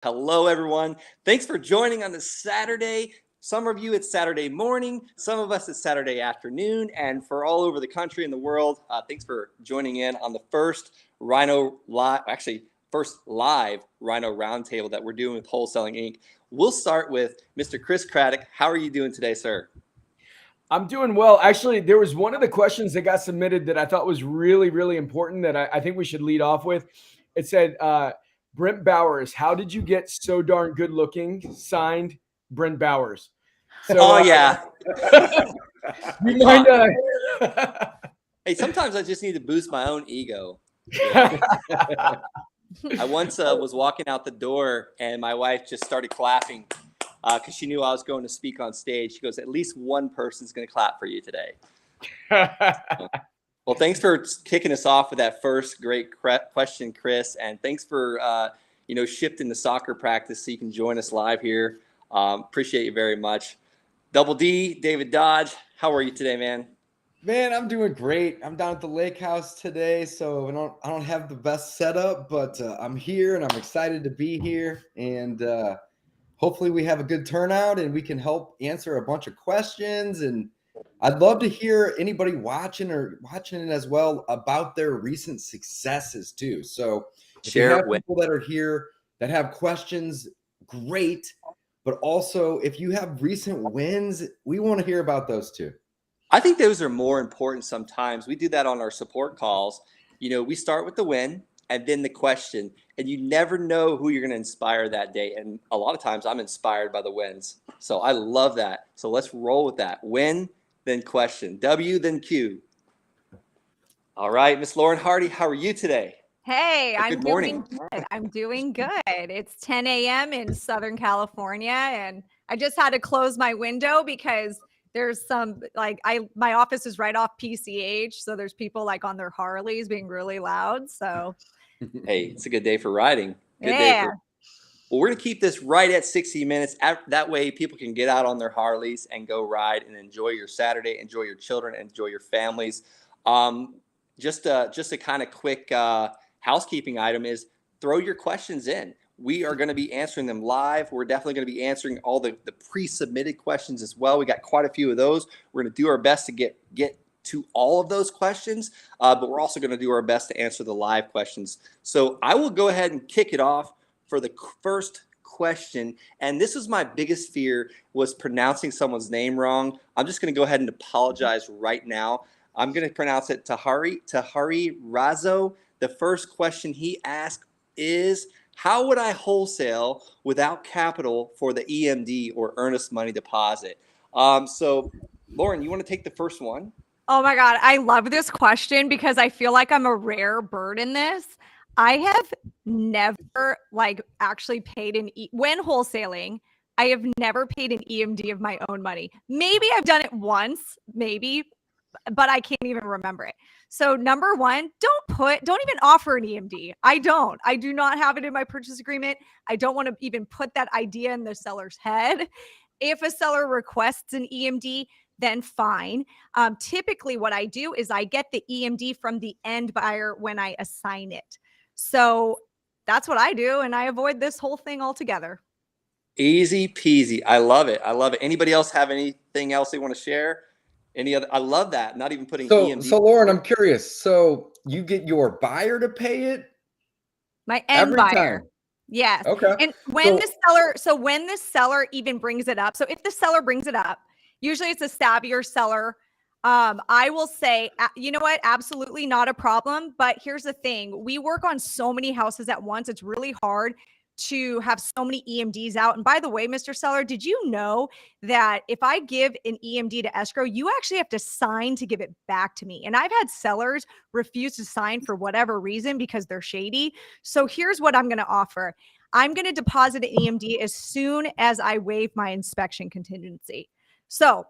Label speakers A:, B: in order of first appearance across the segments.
A: Hello, everyone. Thanks for joining on this Saturday. Some of you, it's Saturday morning. Some of us, it's Saturday afternoon. And for all over the country and the world, thanks for joining in on the first first live Rhino Roundtable that we're doing with Wholesaling Inc. We'll start with Mr. Chris Craddock. How are you doing today, sir?
B: I'm doing well. Actually, there was one of the questions that got submitted that I thought was really, really important that I think we should lead off with. It said, Brent Bowers, how did you get so darn good looking? Signed, Brent Bowers.
A: So, yeah.
B: You mind?
A: Hey, sometimes I just need to boost my own ego. I once was walking out the door and my wife just started clapping because she knew I was going to speak on stage. She goes, at least one person's going to clap for you today. Well, thanks for kicking us off with that first great question, Chris. And thanks for, shifting the soccer practice so you can join us live here. Appreciate you very much. Double D, David Dodge, how are you today, man?
C: Man, I'm doing great. I'm down at the lake house today, so I don't have the best setup, but I'm here and I'm excited to be here. And hopefully we have a good turnout and we can help answer a bunch of questions. And I'd love to hear anybody watching it as well about their recent successes too. So if you have people that are here that have questions, great. But also if you have recent wins, we want to hear about those too.
A: I think those are more important sometimes. We do that on our support calls. We start with the win and then the question, and you never know who you're going to inspire that day. And a lot of times I'm inspired by the wins. So I love that. So let's roll with that. Win, then question. W, then Q. All right, Miss Lauren Hardy, how are you today?
D: Hey, I'm doing good. I'm doing good. It's 10 a.m. in Southern California, and I just had to close my window because there's some my office is right off PCH, so there's people on their Harleys being really loud. So,
A: hey, it's a good day for riding. Good
D: day.
A: Well, we're gonna keep this right at 60 minutes. That way, people can get out on their Harleys and go ride and enjoy your Saturday, enjoy your children, enjoy your families. Just a kind of quick housekeeping item is throw your questions in. We are going to be answering them live. We're definitely going to be answering all the pre-submitted questions as well. We got quite a few of those. We're going to do our best to get to all of those questions, but we're also going to do our best to answer the live questions. So I will go ahead and kick it off for the first question. And this is my biggest fear, was pronouncing someone's name wrong. I'm just going to go ahead and apologize right now. I'm going to pronounce it Tahari Razo. The first question he asked is, how would I wholesale without capital for the EMD or earnest money deposit? So, Lauren, you want to take the first one?
D: Oh my God, I love this question because I feel like I'm a rare bird in this. I have never actually paid when wholesaling. I have never paid an EMD of my own money. Maybe I've done it once, but I can't even remember it. So number one, don't even offer an EMD. I do not have it in my purchase agreement. I don't want to even put that idea in the seller's head. If a seller requests an EMD, then fine. Typically what I do is I get the EMD from the end buyer when I assign it. So that's what I do. And I avoid this whole thing altogether.
A: Easy peasy. I love it. Anybody else have anything else they want to share? Any other? I love that. Not even putting EMD.
C: So Lauren, I'm curious. So you get your buyer to pay it?
D: My end buyer.
C: Time.
D: Yes.
C: Okay.
D: And when the seller even brings it up, so if the seller brings it up, usually it's a savvier seller. I will say, you know what? Absolutely not a problem. But here's the thing. We work on so many houses at once. It's really hard to have so many EMDs out. And by the way, Mr. Seller, did you know that if I give an EMD to escrow, you actually have to sign to give it back to me? And I've had sellers refuse to sign for whatever reason because they're shady. So here's what I'm going to offer. I'm going to deposit an EMD as soon as I waive my inspection contingency. So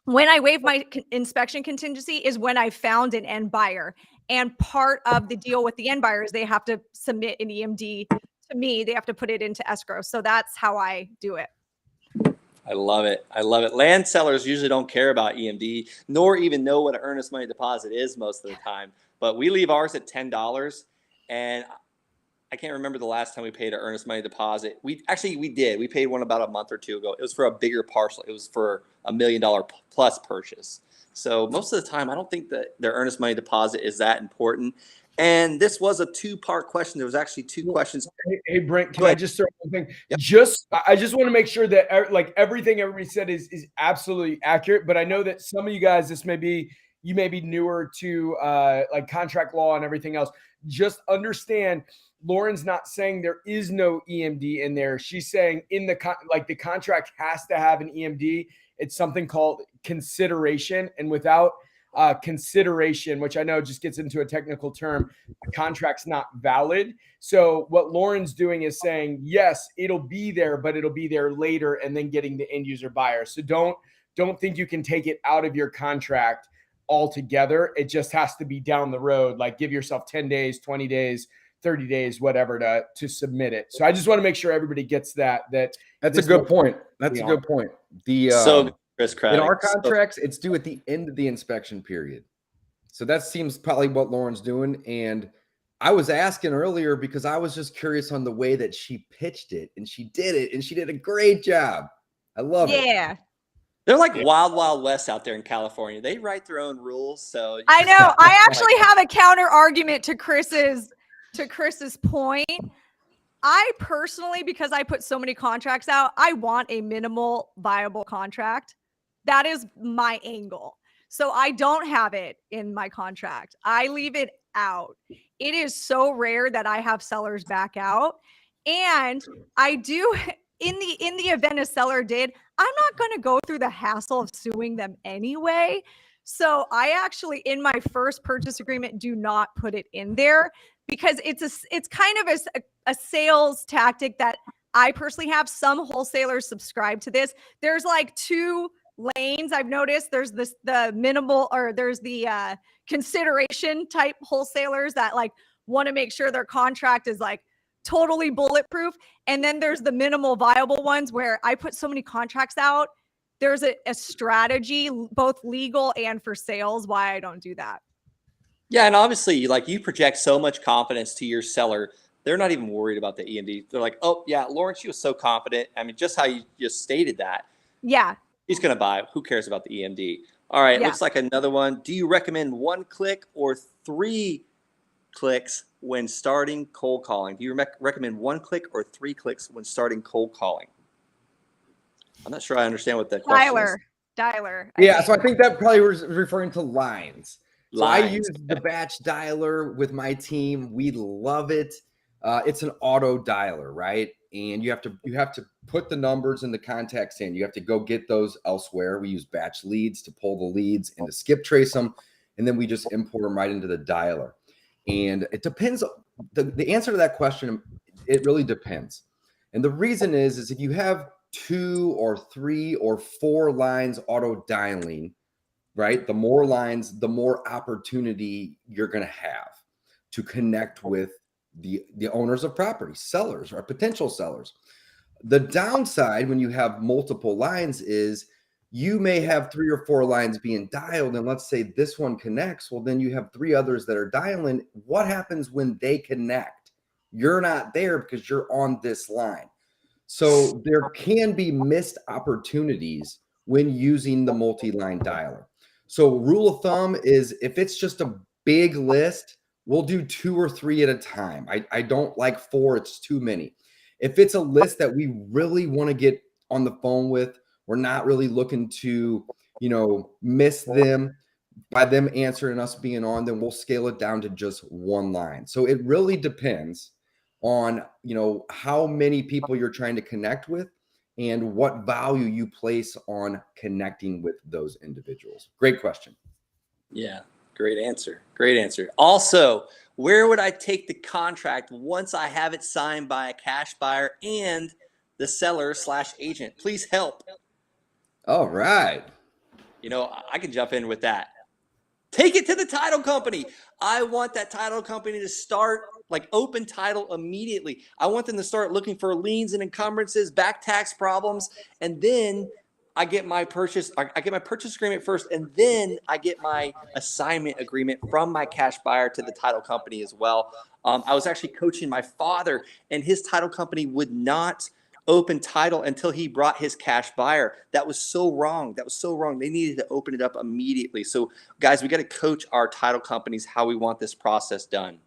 D: when I waive my inspection contingency is when I found an end buyer. And part of the deal with the end buyer is they have to submit an EMD to me. They have to put it into escrow. So that's how I do it.
A: I love it. I love it. Land sellers usually don't care about EMD, nor even know what an earnest money deposit is most of the time. But we leave ours at $10. And I can't remember the last time we paid an earnest money deposit. We did. We paid one about a month or two ago. It was for a bigger parcel. It was for $1 million plus purchase. So most of the time, I don't think that their earnest money deposit is that important. And this was a 2-part question. There was actually 2 questions.
B: Hey Brent, can I just throw one thing?
A: Yep.
B: I just want to make sure that like everything everybody said is absolutely accurate. But I know that some of you guys, you may be newer to like contract law and everything else. Just understand, Lauren's not saying there is no EMD in there. She's saying the contract has to have an EMD. It's something called consideration, and without consideration, which I know just gets into a technical term, the contract's not valid. So what Lauren's doing is saying, yes, it'll be there, but it'll be there later, and then getting the end user buyer. So don't think you can take it out of your contract altogether. It just has to be down the road. Like give yourself 10 days, 20 days, 30 days, whatever to submit it. So I just want to make sure everybody gets that.
C: That's a good point. That's a good point.
A: Chris Craddock.
C: In our contracts, it's due at the end of the inspection period. So that seems probably what Lauren's doing. And I was asking earlier because I was just curious on the way that she pitched it, and she did it, and she did a great job. I love it.
D: Yeah.
A: They're like wild west out there in California. They write their own rules. So
D: I know. I actually have a counter argument to Chris's point. I personally, because I put so many contracts out, I want a minimal viable contract. That is my angle. So I don't have it in my contract. I leave it out. It is so rare that I have sellers back out. And I do, in the event a seller did, I'm not going to go through the hassle of suing them anyway. So I actually, in my first purchase agreement, do not put it in there, because it's kind of a sales tactic that I personally have. Some wholesalers subscribe to this. There's like 2 lanes I've noticed. There's the minimal, or there's the consideration type wholesalers that like want to make sure their contract is like totally bulletproof. And then there's the minimal viable ones where I put so many contracts out. There's a strategy, both legal and for sales, why I don't do that.
A: Yeah, and obviously, like, you project so much confidence to your seller, they're not even worried about the EMD. They're like, oh yeah, Lauren, she was so confident. I mean, just how you just stated that.
D: Yeah.
A: He's going to buy. Who cares about the EMD? All right, looks like another one. Do you recommend 1 click or 3 clicks when starting cold calling? Do you recommend 1 click or 3 clicks when starting cold calling? I'm not sure I understand what that question is.
D: Dialer.
C: So I think that probably was referring to lines. So I use the batch dialer with my team. We love it. It's an auto dialer, right? And you have to put the numbers and the contacts in. You have to go get those elsewhere. We use batch leads to pull the leads and to skip trace them, and then we just import them right into the dialer. And it depends. The answer to that question, it really depends. And the reason is if you have 2 or 3 or 4 lines auto dialing, right? The more lines, the more opportunity you're going to have to connect with the owners of property, sellers or potential sellers. The downside when you have multiple lines is you may have 3 or 4 lines being dialed, and let's say this one connects. Well, then you have 3 others that are dialing. What happens when they connect? You're not there because you're on this line. So there can be missed opportunities when using the multi-line dialer. So rule of thumb is if it's just a big list, we'll do 2 or 3 at a time. I don't like 4. It's too many. If it's a list that we really want to get on the phone with, we're not really looking to, miss them by them answering us being on, then we'll scale it down to just 1 line. So it really depends on, how many people you're trying to connect with and what value you place on connecting with those individuals. Great question.
A: Yeah, great answer. Great answer. Also, where would I take the contract once I have it signed by a cash buyer and the seller/agent? Please help.
C: All right.
A: I can jump in with that. Take it to the title company. I want that title company to start like open title immediately. I want them to start looking for liens and encumbrances, back tax problems, and then I get my purchase agreement first, and then I get my assignment agreement from my cash buyer to the title company as well. I was actually coaching my father, and his title company would not open title until he brought his cash buyer. That was so wrong. They needed to open it up immediately. So guys, we got to coach our title companies how we want this process done.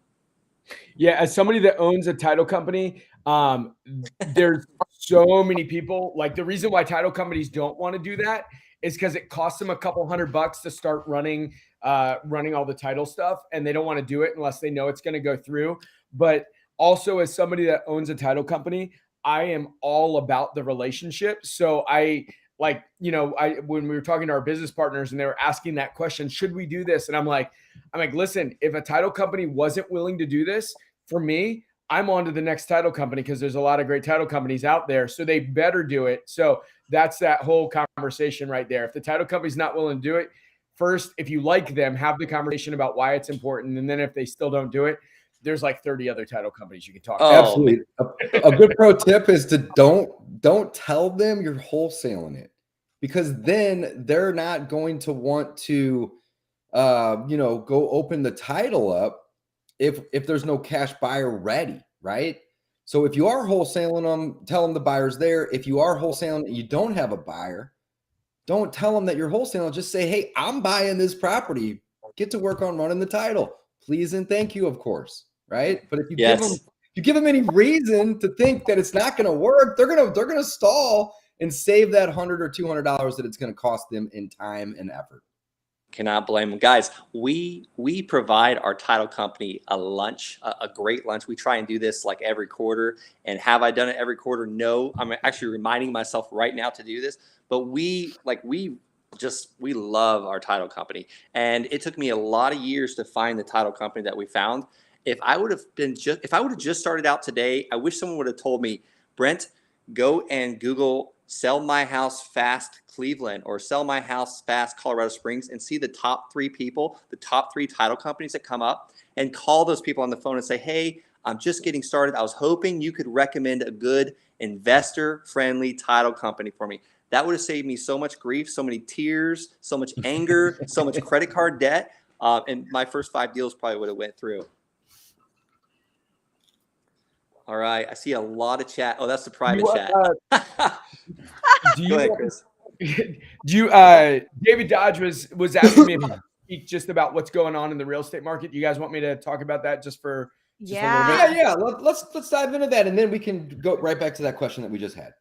B: Yeah, as somebody that owns a title company, there's so many people. Like, the reason why title companies don't want to do that is because it costs them a couple $100 to start running all the title stuff, and they don't want to do it unless they know it's going to go through. But also, as somebody that owns a title company, I am all about the relationship. So when we were talking to our business partners and they were asking that question, should we do this? And I'm like, listen, if a title company wasn't willing to do this for me, I'm on to the next title company, because there's a lot of great title companies out there. So they better do it. So that's that whole conversation right there. If the title company's not willing to do it, first, if you like them, have the conversation about why it's important. And then if they still don't do it, there's like 30 other title companies you can talk to.
C: Absolutely. A good pro tip is to don't tell them you're wholesaling it, because then they're not going to want to go open the title up if there's no cash buyer ready, right? So if you are wholesaling them, tell them the buyer's there. If you are wholesaling and you don't have a buyer, don't tell them that you're wholesaling. Just say, hey, I'm buying this property. Get to work on running the title. Please and thank you, of course, right? But if you give them any reason to think that it's not going to work, they're gonna stall and save that $100 or $200 that it's going to cost them in time and effort.
A: Cannot blame them. Guys, we provide our title company a lunch, a great lunch. We try and do this like every quarter. And have I done it every quarter? No. I'm actually reminding myself right now to do this. But we love our title company. And it took me a lot of years to find the title company that we found. If I would have just started out today, I wish someone would have told me, Brent, go and Google "Sell My House Fast Cleveland" or "Sell My House Fast Colorado Springs" and see the top 3 people, the top 3 title companies that come up, and call those people on the phone and say, hey, I'm just getting started. I was hoping you could recommend a good investor-friendly title company for me. That would have saved me so much grief, so many tears, so much anger, so much credit card debt, and my first 5 deals probably would have went through. All right, I see a lot of chat. Oh, that's the private chat. Go ahead, Chris.
B: David Dodge was asking me to speak just about what's going on in the real estate market. You guys want me to talk about that just for a little bit?
C: Yeah. Let's dive into that, and then we can go right back to that question that we just had.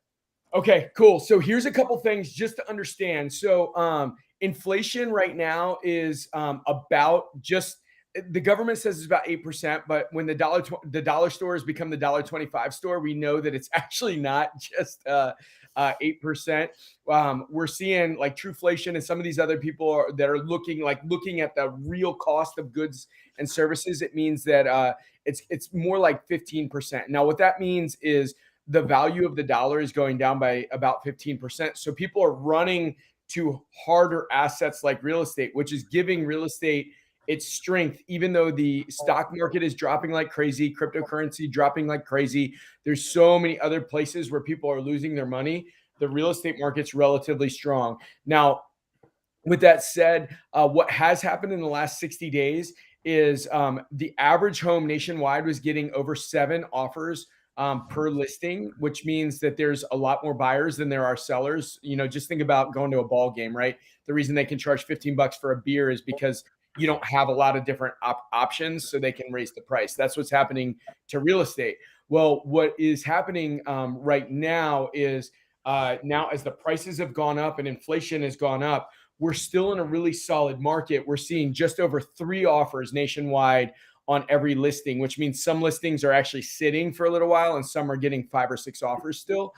B: Okay, cool. So here's a couple things just to understand. So inflation right now is about just. The government says it's about 8%, but when the dollar stores become the $1.25 store, we know that it's actually not just 8%. We're seeing like Truflation and some of these other people that are looking at the real cost of goods and services. It means that it's more like 15%. Now, what that means is the value of the dollar is going down by about 15%. So people are running to harder assets like real estate, which is giving real estate its strength, even though the stock market is dropping like crazy, cryptocurrency dropping like crazy. There's so many other places where people are losing their money. The real estate market's relatively strong. Now, with that said, what has happened in the last 60 days is the average home nationwide was getting over 7 offers per listing, which means that there's a lot more buyers than there are sellers. Just think about going to a ball game, right? The reason they can charge $15 for a beer is because you don't have a lot of different options, so they can raise the price. That's what's happening to real estate. Well, what is happening right now is now as the prices have gone up and inflation has gone up, we're still in a really solid market. We're seeing just over 3 offers nationwide on every listing, which means some listings are actually sitting for a little while and some are getting 5 or 6 offers still.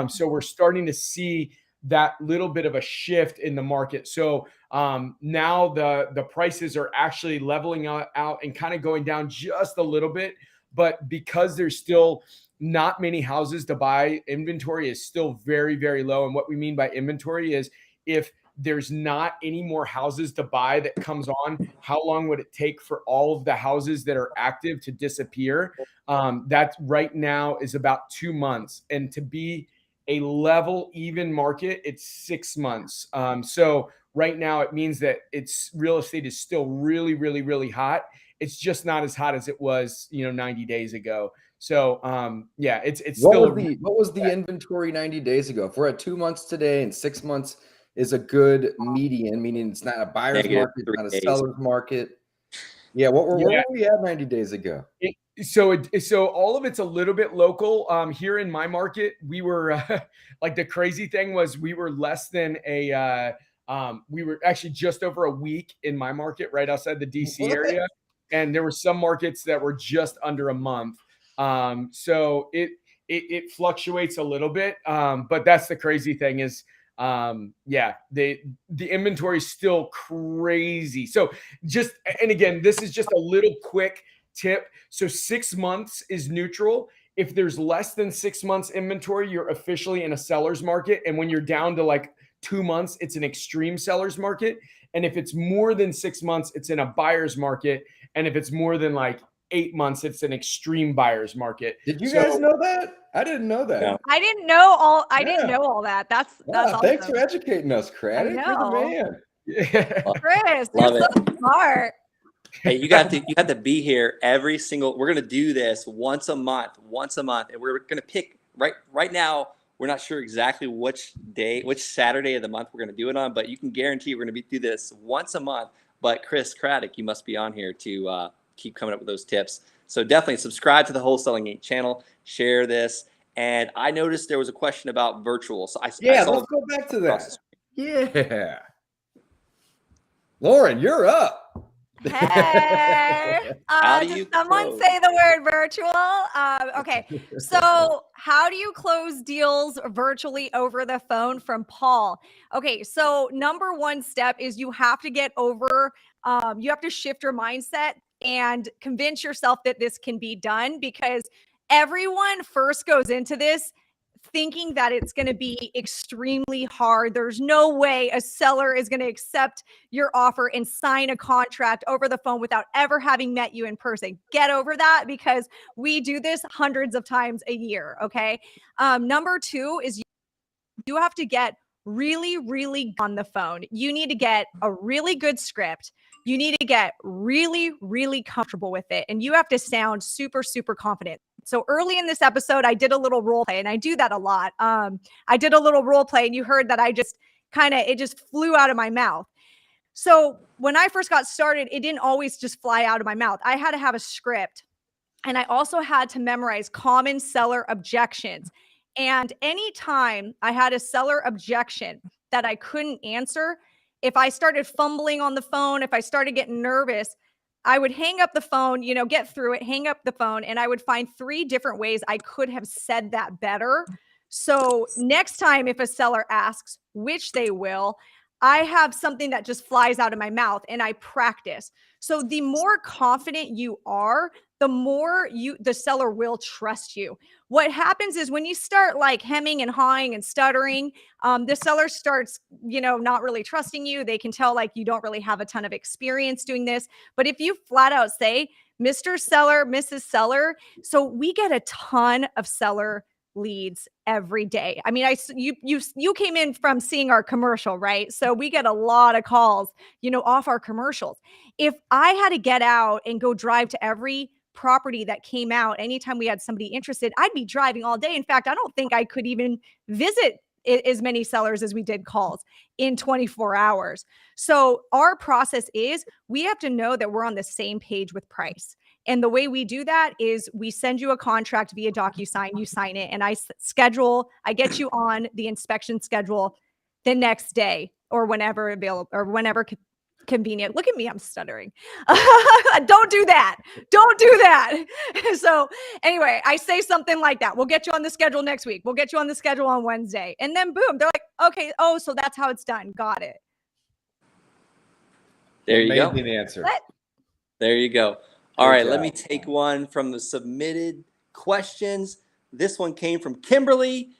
B: So we're starting to see that little bit of a shift in the market. So now the prices are actually leveling out and kind of going down just a little bit. But because there's still not many houses to buy, inventory is still very, very low. And what we mean by inventory is if there's not any more houses to buy that comes on, how long would it take for all of the houses that are active to disappear? That right now is about 2 months. And to be a level, even market, it's 6 months. So right now it means that real estate is still really, really, really hot. It's just not as hot as it was, 90 days ago. So yeah, it's
C: What
B: still
C: was the inventory 90 days ago? If we're at 2 months today and 6 months is a good median, meaning it's not a buyer's market, not a
A: -3 days.
C: seller's market. Yeah, where were we at 90 days ago?
B: So all of it's a little bit local. Here in my market, we were like, the crazy thing was we were less than we were actually just over a week in my market right outside the DC area. And there were some markets that were just under a month. So it fluctuates a little bit. But that's the crazy thing is, yeah, the inventory is still crazy. So and again, this is just a little quick tip. So 6 months is neutral. If there's less than 6 months inventory, you're officially in a seller's market. And when you're down to like 2 months, it's an extreme seller's market. And if it's more than 6 months, it's in a buyer's market. And if it's more than like 8 months, it's an extreme buyer's market.
C: Did you guys know that? I didn't know that.
A: No.
D: I didn't know all that. That's awesome.
C: Thanks for educating us, Craddock. You're the man.
B: Yeah.
D: Chris,
A: Love
D: you're so smart.
A: Hey, you have to be here every single. We're gonna do this once a month, and we're gonna pick right now. We're not sure exactly which Saturday of the month we're gonna do it on, but you can guarantee we're gonna do this once a month. But Chris Craddock, you must be on here to keep coming up with those tips. So definitely subscribe to the Wholesaling Inc. channel, share this. And I noticed there was a question about virtual. So let's
C: go back to that. Yeah. Lauren, you're up.
D: Hey, did someone say the word virtual? Okay, so how do you close deals virtually over the phone from Paul? Okay, so number one step is you have to get over, you have to shift your mindset and convince yourself that this can be done, because everyone first goes into this thinking that it's going to be extremely hard. There's no way a seller is going to accept your offer and sign a contract over the phone without ever having met you in person. Get over that, because we do this hundreds of times a year. Okay. Number two is you have to get really, really on the phone. You need to get a really good script. You need to get really, really comfortable with it. And you have to sound super, super confident. So early in this episode, I did a little role play, and I do that a lot. I did a little role play, and you heard that it just flew out of my mouth. So when I first got started, it didn't always just fly out of my mouth. I had to have a script, and I also had to memorize common seller objections. And anytime I had a seller objection that I couldn't answer, if I started fumbling on the phone, if I started getting nervous, I would hang up the phone, get through it, hang up the phone, and I would find 3 different ways I could have said that better. So next time, if a seller asks, which they will, I have something that just flies out of my mouth, and I practice. So the more confident you are, the more the seller will trust you. What happens is when you start like hemming and hawing and stuttering, the seller starts, not really trusting you. They can tell like you don't really have a ton of experience doing this. But if you flat out say, Mr. Seller, Mrs. Seller, so we get a ton of seller leads every day. I mean, you came in from seeing our commercial, right? So we get a lot of calls, off our commercials. If I had to get out and go drive to every property that came out anytime we had somebody interested, I'd be driving all day. In fact, I don't think I could even visit as many sellers as we did calls in 24 hours. So our process is we have to know that we're on the same page with price. And the way we do that is we send you a contract via DocuSign, you sign it, and I get you on the inspection schedule the next day or whenever available or whenever convenient. Look at me, I'm stuttering. Don't do that. Don't do that. So anyway, I say something like that. We'll get you on the schedule next week. We'll get you on the schedule on Wednesday. And then boom, they're like, okay, oh, so that's how it's done. Got it.
A: There you go.
C: Amazing answer.
A: There you go. All right, let me take one from the submitted questions. This one came from Kimberly.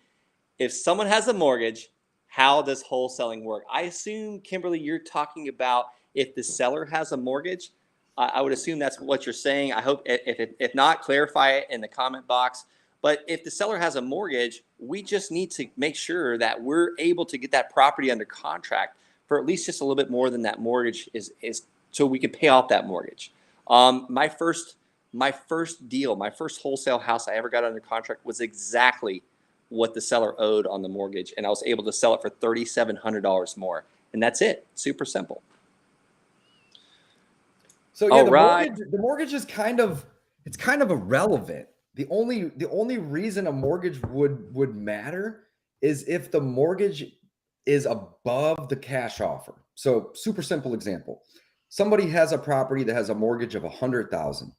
A: If someone has a mortgage, how does wholesaling work? I assume, Kimberly, you're talking about if the seller has a mortgage. I would assume that's what you're saying. I hope if not, clarify it in the comment box. But if the seller has a mortgage, we just need to make sure that we're able to get that property under contract for at least just a little bit more than that mortgage is so we can pay off that mortgage. My first deal, my first wholesale house I ever got under contract was exactly what the seller owed on the mortgage, and I was able to sell it for $3,700 more. And that's it. Super simple.
C: So yeah, the mortgage is kind of irrelevant. The only reason a mortgage would matter is if the mortgage is above the cash offer. So super simple example. Somebody has a property that has a mortgage of $100,000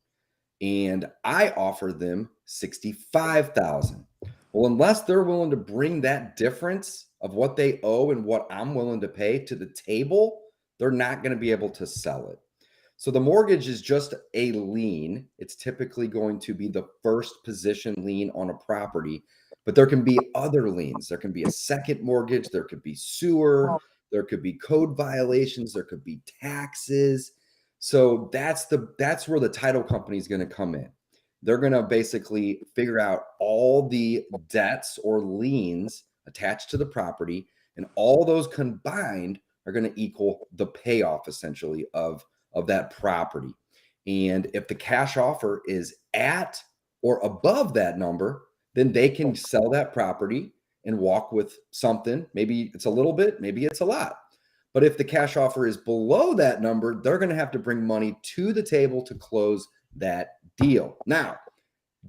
C: and I offer them $65,000. Well, unless they're willing to bring that difference of what they owe and what I'm willing to pay to the table, they're not going to be able to sell it. So the mortgage is just a lien. It's typically going to be the first position lien on a property, but there can be other liens. There can be a second mortgage. There could be sewer. There could be code violations. There could be taxes. So that's where the title company is going to come in. They're going to basically figure out all the debts or liens attached to the property, and all those combined are going to equal the payoff essentially of that property. And if the cash offer is at or above that number, then they can sell that property and walk with something. Maybe it's a little bit, maybe it's a lot. But if the cash offer is below that number, they're going to have to bring money to the table to close that deal. Now,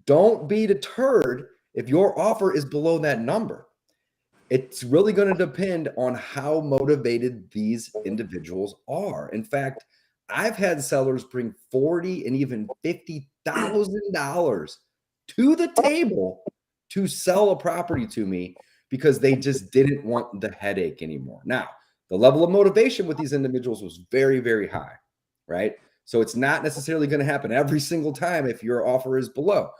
C: don't be deterred if your offer is below that number. It's really going to depend on how motivated these individuals are. In fact, I've had sellers bring $40,000 and even $50,000 to the table to sell a property to me because they just didn't want the headache anymore. Now, the level of motivation with these individuals was very, very high, right? So it's not necessarily going to happen every single time if your offer is below,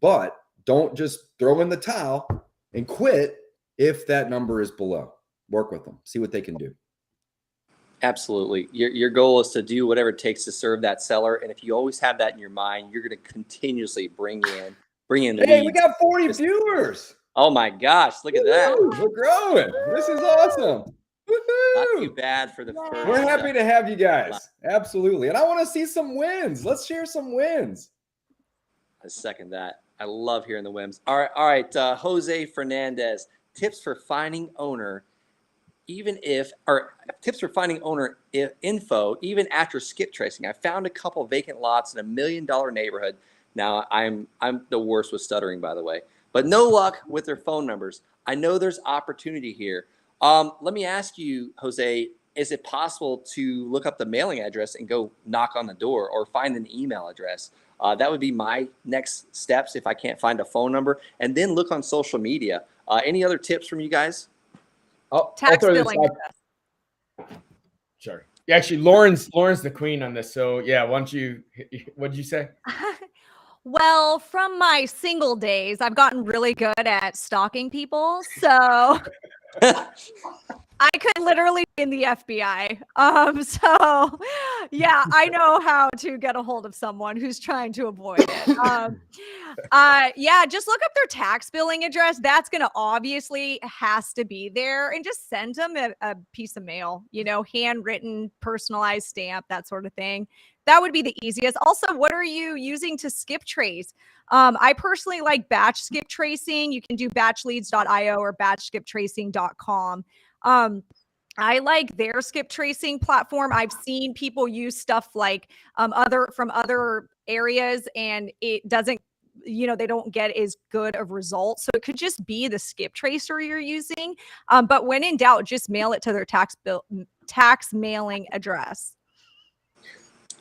C: but don't just throw in the towel and quit if that number is below. Work with them, see what they can do.
A: Absolutely. Your goal is to do whatever it takes to serve that seller. And if you always have that in your mind, you're going to continuously bring in
C: Hey, we got 40 viewers.
A: Oh my gosh, look at that.
C: We're growing. This is awesome.
A: Not too bad for the first.
C: We're happy to have you guys. Absolutely. And I want to see some wins. Let's share some wins.
A: I second that. I love hearing the wins. All right. Jose Fernandez, tips for finding owner info even after skip tracing. I found a couple vacant lots in $1 million neighborhood. Now I'm the worst with stuttering, by the way, but no luck with their phone numbers. I know there's opportunity here. Let me ask you, Jose, is it possible to look up the mailing address and go knock on the door or find an email address? That would be my next steps if I can't find a phone number, and then look on social media. Any other tips from you guys?
D: Tax billing address.
B: Sure. Yeah, actually, Lauren's the queen on this. So yeah, what did you say?
D: Well, from my single days, I've gotten really good at stalking people. So I could literally be in the FBI. So yeah, I know how to get a hold of someone who's trying to avoid it. Yeah, just look up their tax billing address. That's going to obviously has to be there, and just send them a piece of mail, handwritten, personalized stamp, that sort of thing. That would be the easiest. Also, what are you using to skip trace? I personally like batch skip tracing. You can do batchleads.io or batchskiptracing.com. I like their skip tracing platform. I've seen people use stuff like from other areas, and it doesn't, they don't get as good of results. So it could just be the skip tracer you're using. But when in doubt, just mail it to their tax mailing address.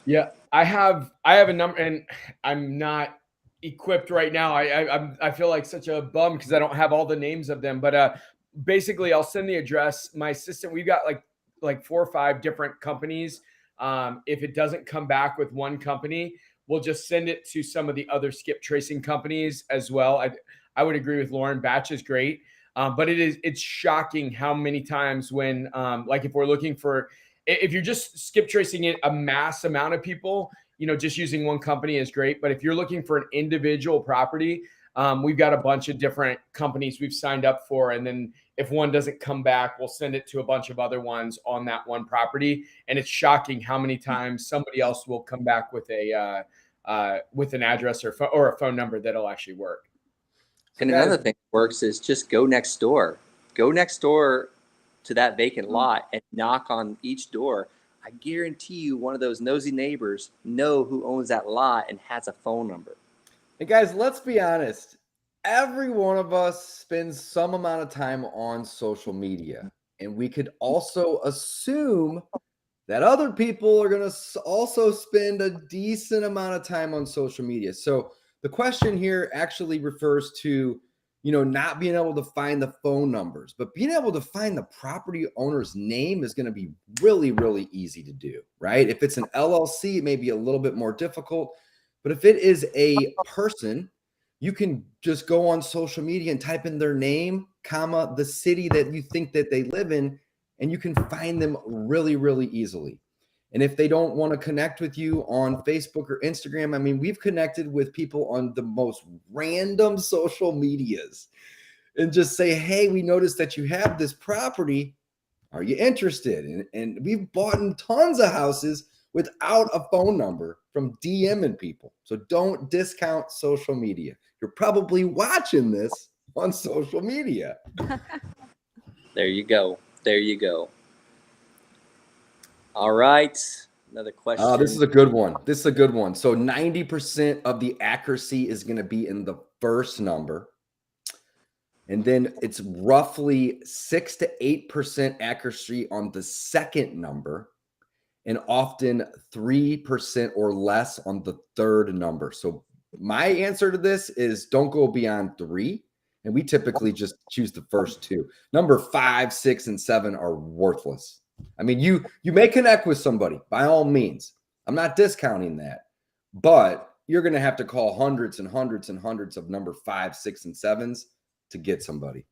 B: Yeah, I have a number, and I'm not equipped right now. I feel like such a bum because I don't have all the names of them. But basically, I'll send the address. My assistant, we've got like 4 or 5 different companies. If it doesn't come back with one company, we'll just send it to some of the other skip tracing companies as well. I would agree with Lauren. Batch is great, but it's shocking how many times when if we're looking for. If you're just skip tracing it, a mass amount of people, just using one company is great. But if you're looking for an individual property, We've got a bunch of different companies we've signed up for. And then if one doesn't come back, we'll send it to a bunch of other ones on that one property. And it's shocking how many times somebody else will come back with an address or a phone number that'll actually work.
A: And another thing that works is just go next door. Go next door to that vacant lot and knock on each door. I guarantee you one of those nosy neighbors know who owns that lot and has a phone number.
C: And guys, let's be honest. Every one of us spends some amount of time on social media. And we could also assume that other people are going to also spend a decent amount of time on social media. So the question here actually refers to, not being able to find the phone numbers, but being able to find the property owner's name is going to be really, really easy to do, right? If it's an LLC, it may be a little bit more difficult, but if it is a person, you can just go on social media and type in their name, comma, the city that you think that they live in, and you can find them really, really easily. And if they don't want to connect with you on Facebook or Instagram, I mean, we've connected with people on the most random social medias and just say, hey, we noticed that you have this property. Are you interested? And we've bought in tons of houses without a phone number from DMing people. So don't discount social media. You're probably watching this on social media.
A: There you go. There you go. All right. Another question.
C: Oh, this is a good one. This is a good one. So 90% of the accuracy is going to be in the first number. And then it's roughly 6 to 8% accuracy on the second number. And often 3% or less on the third number. So my answer to this is don't go beyond 3. And we typically just choose the first 2. Number 5, 6, and 7 are worthless. I mean, you may connect with somebody by all means. I'm not discounting that, but you're going to have to call hundreds and hundreds and hundreds of number 5, 6, and 7s to get somebody.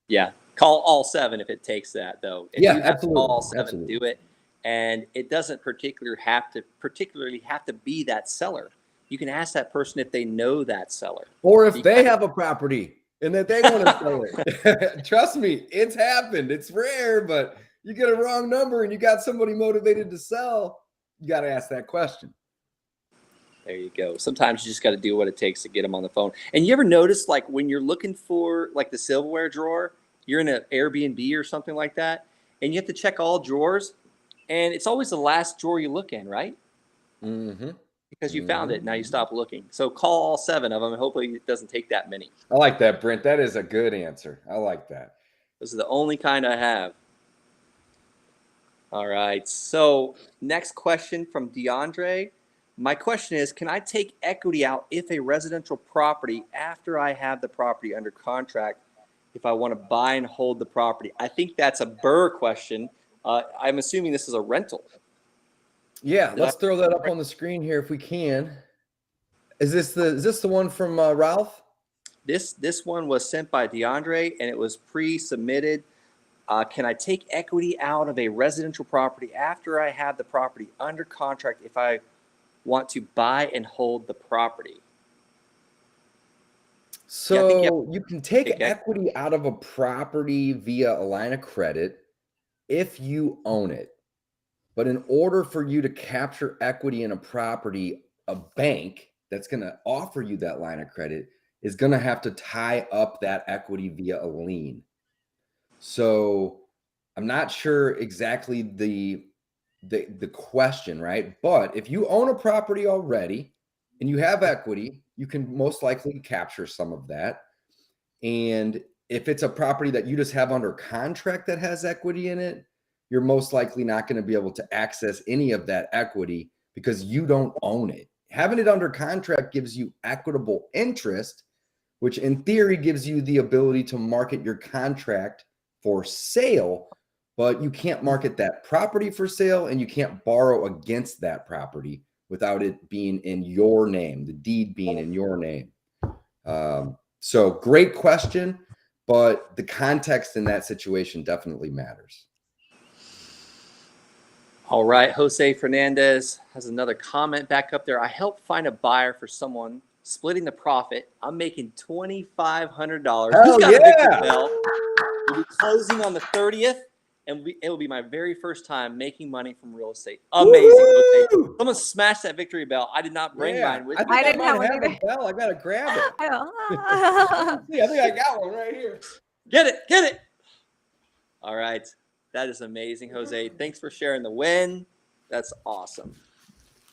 A: Yeah. Call all 7 if it takes that, though. If
C: yeah,
A: you have
C: absolutely.
A: To call all 7,
C: absolutely.
A: do it. And it doesn't particularly have to be that seller. You can ask that person if they know that seller.
C: Or if they have a property and that they want to sell it. Trust me, it's happened. It's rare, but you get a wrong number and you got somebody motivated to sell, you got to ask that question.
A: There you go. Sometimes you just got to do what it takes to get them on the phone. And you ever notice, like, when you're looking for, like, the silverware drawer, you're in an Airbnb or something like that, and you have to check all drawers, and it's always the last drawer you look in, right?
C: Mm-hmm.
A: Because you found it. Now you stop looking. So call all 7 of them, and hopefully it doesn't take that many.
C: I like that, Brent. That is a good answer. I like that.
A: Those are the only kind I have. All right. So next question from DeAndre. My question is, can I take equity out if a residential property after I have the property under contract if I want to buy and hold the property? I think that's a Brrrr question. I'm assuming this is a rental.
C: Yeah, let's throw that up on the screen here if we can. Is this the one from Ralph?
A: This one was sent by DeAndre and it was pre-submitted. Can I take equity out of a residential property after I have the property under contract if I want to buy and hold the property?
C: So yeah, you can take equity out of a property via a line of credit if you own it. But in order for you to capture equity in a property, a bank that's going to offer you that line of credit is going to have to tie up that equity via a lien. So I'm not sure exactly the question, right? But if you own a property already and you have equity, you can most likely capture some of that. And if it's a property that you just have under contract that has equity in it, you're most likely not going to be able to access any of that equity because you don't own it. Having it under contract gives you equitable interest, which in theory gives you the ability to market your contract for sale, but you can't market that property for sale and you can't borrow against that property without it being in your name, the deed being in your name. So great question, but the context in that situation definitely matters.
A: All right, Jose Fernandez has another comment back up there. I helped find a buyer for someone splitting the profit. I'm making $2,500.
C: Hell
A: Who's got a victory
C: yeah.
A: bell? We'll be closing on the 30th, and it will be my very first time making money from real estate. Amazing. Jose.
C: Woo-hoo!
A: Someone smashed that victory bell. I did not bring mine with
C: I
A: me.
C: think
D: I didn't
C: might
D: have one
C: a
D: either.
C: bell. I gotta grab it.
D: I
C: See, I think I got one right here.
A: Get it. All right. That is amazing, Jose. Thanks for sharing the win. That's awesome.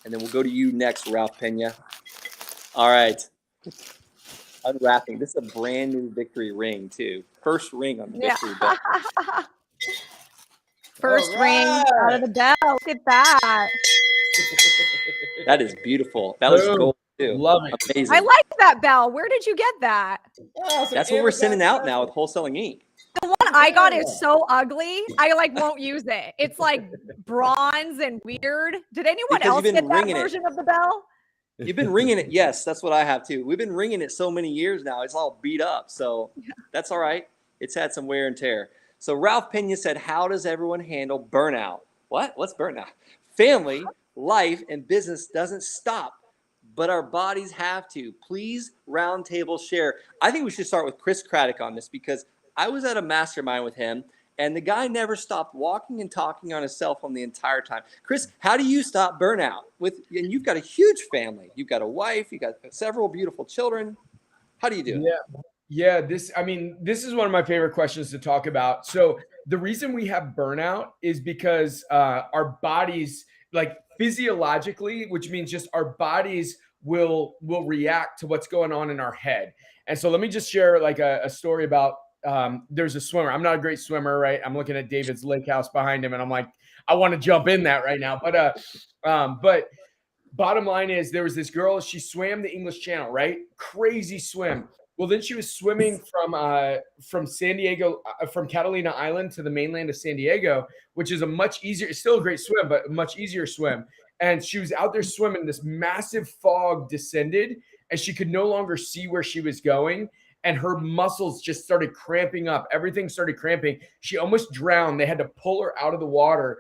A: And then we'll go to you next, Ralph Pena. All right. Unwrapping. This is a brand new victory ring, too. First ring on the victory bell.
D: First
C: All
D: ring out
C: right.
D: of the bell. Look at that.
A: That is beautiful. That was
B: Boom.
A: gold, too.
B: Love it.
A: Amazing.
D: I like that bell. Where did you get that?
C: Oh, some
A: That's what we're
C: Amazon
A: sending out now
C: special.
A: with Wholesaling Inc.
D: The one I got is so ugly. I won't use it. It's like bronze and weird. Did anyone
A: Because
D: else
A: you've been
D: get that
A: ringing it.
D: version of the bell?
A: You've been ringing it. Yes, that's what I have, too. We've been ringing it so many years now. It's all beat up. So that's all right. It's had some wear and tear. So Ralph Pena said, how does everyone handle burnout? What? What's burnout? Family, life, and business doesn't stop, but our bodies have to. Please roundtable share. I think we should start with Chris Craddock on this because I was at a mastermind with him, and the guy never stopped walking and talking on his cell phone the entire time. Chris, how do you stop burnout? And you've got a huge family. You've got a wife. You've got several beautiful children. How do you do it?
B: Yeah, this is one of my favorite questions to talk about. So the reason we have burnout is because our bodies, like physiologically, which means just our bodies will react to what's going on in our head. And so let me just share like a story about there's a swimmer. I'm not a great swimmer, right? I'm looking at David's lake house behind him and I'm like, I want to jump in that right now. But bottom line is there was this girl, she swam the English Channel, right? Crazy swim. Well, then she was swimming from San Diego, from Catalina Island to the mainland of San Diego, which is a much easier, it's still a great swim, but a much easier swim. And she was out there swimming, this massive fog descended and she could no longer see where she was going. And her muscles just started cramping up. Everything started cramping. She almost drowned. They had to pull her out of the water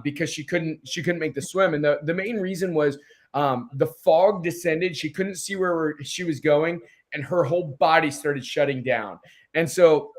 B: because she couldn't make the swim. And the main reason was the fog descended. She couldn't see where she was going. And her whole body started shutting down. And so,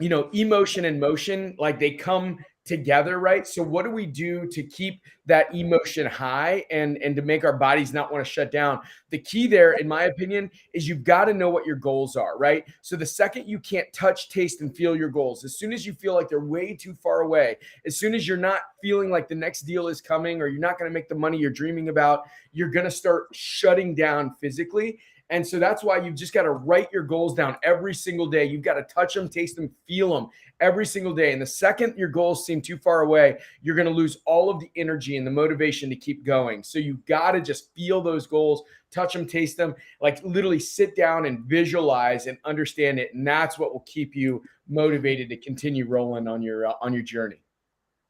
B: emotion and motion, like they come together, right? So what do we do to keep that emotion high and to make our bodies not want to shut down? The key there, in my opinion, is you've got to know what your goals are, right? So the second you can't touch, taste, and feel your goals, as soon as you feel like they're way too far away, as soon as you're not feeling like the next deal is coming or you're not going to make the money you're dreaming about, you're going to start shutting down physically. And so that's why you've just got to write your goals down every single day. You've got to touch them, taste them, feel them every single day. And the second your goals seem too far away, you're going to lose all of the energy and the motivation to keep going. So you've got to just feel those goals, touch them, taste them, like literally sit down and visualize and understand it. And that's what will keep you motivated to continue rolling on your journey.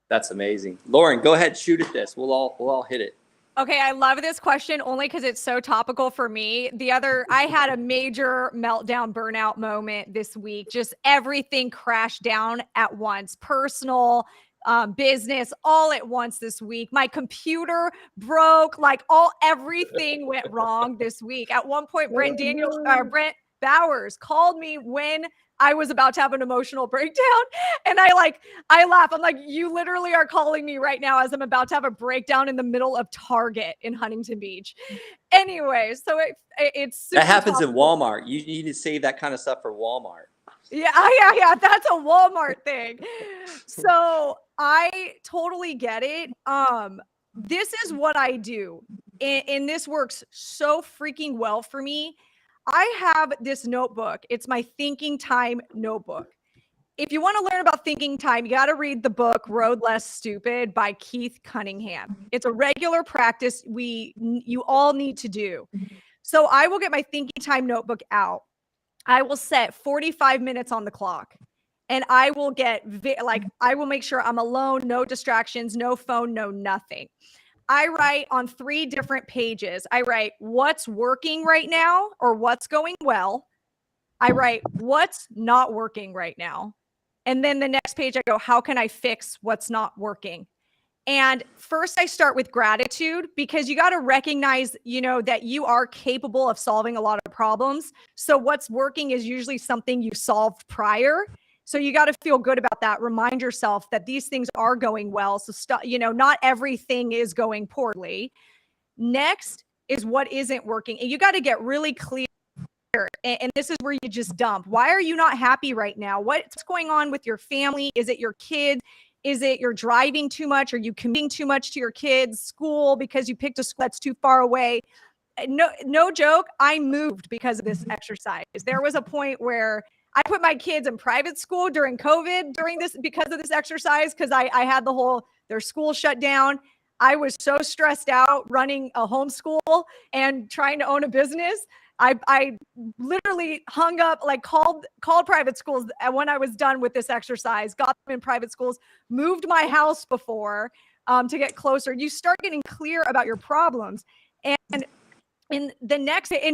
A: That's amazing. Lauren, go ahead, shoot at this. We'll all hit it.
D: Okay, I love this question only because it's so topical for me. I had a major meltdown burnout moment this week. Just everything crashed down at once. Personal, business, all at once this week. My computer broke, everything went wrong this week. At one point, Brent Bowers called me when I was about to have an emotional breakdown. And I laugh. I'm like, you literally are calling me right now as I'm about to have a breakdown in the middle of Target in Huntington Beach. Anyway, so it's super
A: that happens in
D: topical.
A: Walmart. You need to save that kind of stuff for Walmart.
D: Yeah. That's a Walmart thing. So I totally get it. This is what I do. And this works so freaking well for me. I have this notebook. It's my thinking time notebook. If you want to learn about thinking time, you got to read the book Road Less Stupid by Keith Cunningham. It's a regular practice you all need to do. So I will get my thinking time notebook out. I will set 45 minutes on the clock. And I will I will make sure I'm alone, no distractions, no phone, no nothing. I write on 3 different pages. I write what's working right now or what's going well. I write what's not working right now. And then the next page I go, how can I fix what's not working? And first I start with gratitude, because you got to recognize, that you are capable of solving a lot of problems. So what's working is usually something you solved prior. So you got to feel good about that. Remind yourself that these things are going well. So not everything is going poorly. Next is what isn't working. And you got to get really clear. And this is where you just dump. Why are you not happy right now? What's going on with your family? Is it your kids? Is it you're driving too much? Are you commuting too much to your kids' school because you picked a school that's too far away? No joke. I moved because of this exercise. There was a point where I put my kids in private school during COVID because of this exercise, because I had their school shut down. I was so stressed out running a homeschool and trying to own a business. I literally hung up, called private schools when I was done with this exercise, got them in private schools, moved my house before to get closer. You start getting clear about your problems, and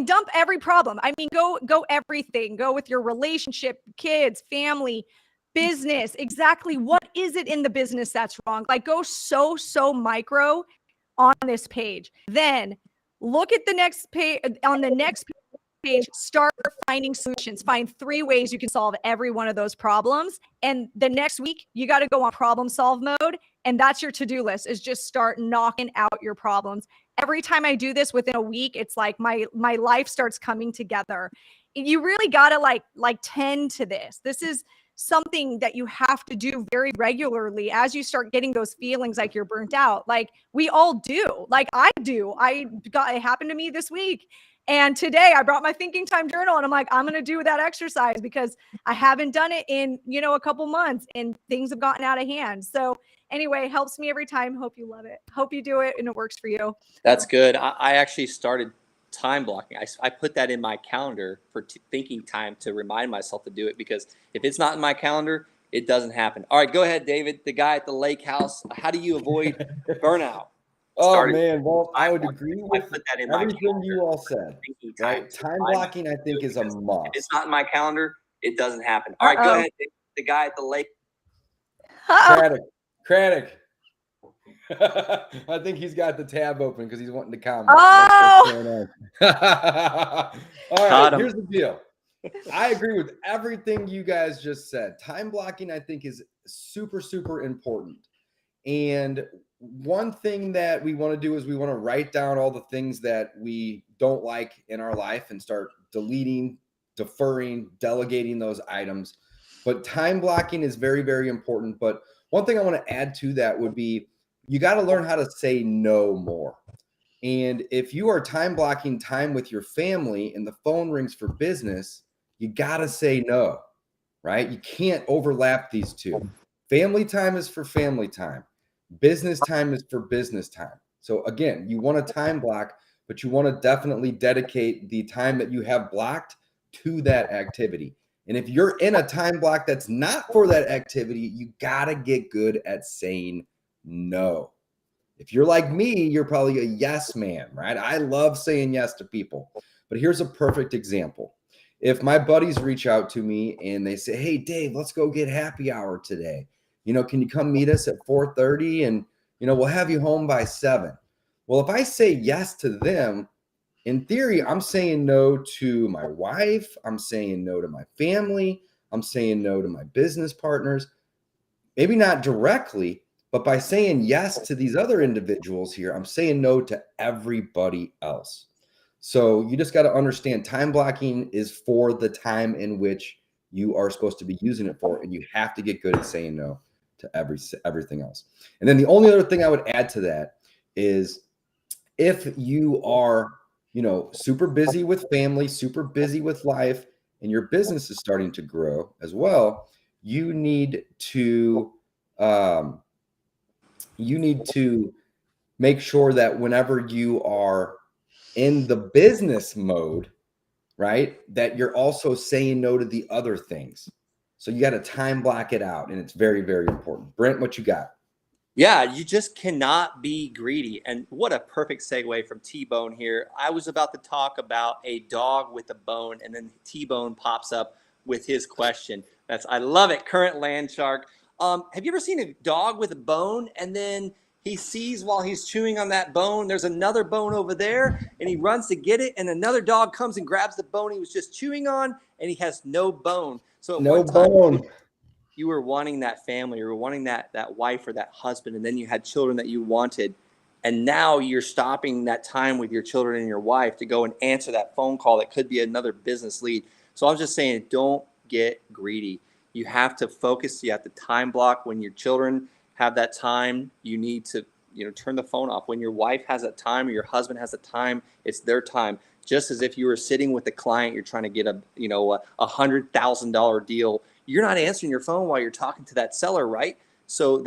D: dump every problem. I mean, go everything. Go with your relationship, kids, family, business. Exactly what is it in the business that's wrong? Go so micro on this page. Then look at the next page. On the next page, start finding solutions. Find 3 ways you can solve every one of those problems. And the next week, you got to go on problem solve mode. And that's your to-do list, is just start knocking out your problems. Every time I do this within a week, it's like my life starts coming together. You really got to tend to this. This is something that you have to do very regularly as you start getting those feelings like you're burnt out. We all do. I do. It happened to me this week. And today I brought my thinking time journal, and I'm like, I'm going to do that exercise because I haven't done it in, a couple months, and things have gotten out of hand. So anyway, helps me every time. Hope you love it. Hope you do it and it works for you.
A: That's good. I actually started time blocking. I put that in my calendar for thinking time to remind myself to do it, because if it's not in my calendar, it doesn't happen. All right, go ahead, David, the guy at the lake house. How do you avoid burnout?
C: Man, well, I would agree with everything you all said. Right? Time blocking, I think, is a must.
A: If it's not in my calendar, it doesn't happen. All right, go ahead, David, the guy at the lake.
C: Craddock. I think he's got the tab open because he's wanting to comment.
D: Oh!
C: All right, here's the deal. I agree with everything you guys just said. Time blocking, I think, is super, super important. And one thing that we want to do is we want to write down all the things that we don't like in our life and start deleting, deferring, delegating those items. But time blocking is very, very important. But one thing I want to add to that would be, you got to learn how to say no more. And if you are time blocking time with your family and the phone rings for business, you got to say no, right? You can't overlap these two. Family time is for family time. Business time is for business time. So again, you want a time block, but you want to definitely dedicate the time that you have blocked to that activity. And if you're in a time block that's not for that activity, you got to get good at saying no. If you're like me, you're probably a yes man, right? I love saying yes to people. But here's a perfect example. If my buddies reach out to me and they say, hey, Dave, let's go get happy hour today. Can you come meet us at 4:30 and, we'll have you home by 7. Well, if I say yes to them, in theory, I'm saying no to my wife. I'm saying no to my family. I'm saying no to my business partners. Maybe not directly, but by saying yes to these other individuals here, I'm saying no to everybody else. So you just got to understand, time blocking is for the time in which you are supposed to be using it for, and you have to get good at saying no to everything else. And then the only other thing I would add to that is, if you are, super busy with family, super busy with life, and your business is starting to grow as well, you need to make sure that whenever you are in the business mode, right, that you're also saying no to the other things. So you got to time block it out, and it's very, very important. Brent, what you got?
A: Yeah, you just cannot be greedy. And what a perfect segue from T-Bone here. I was about to talk about a dog with a bone, and then T-Bone pops up with his question. I love it. Current land shark. Have you ever seen a dog with a bone, and then He sees while he's chewing on that bone, there's another bone over there, and he runs to get it, and another dog comes and grabs the bone he was just chewing on, and he has no bone. So at
C: No
A: one time,
C: bone.
A: you were wanting that family, you were wanting that wife or that husband, and then you had children that you wanted. And now you're stopping that time with your children and your wife to go and answer that phone call that could be another business lead. So I'm just saying, don't get greedy. You have to focus. You have to time block. When your children have that time, you need to, turn the phone off. When your wife has that time or your husband has a time, it's their time. Just as if you were sitting with a client, you're trying to get a $100,000 deal. You're not answering your phone while you're talking to that seller, right? So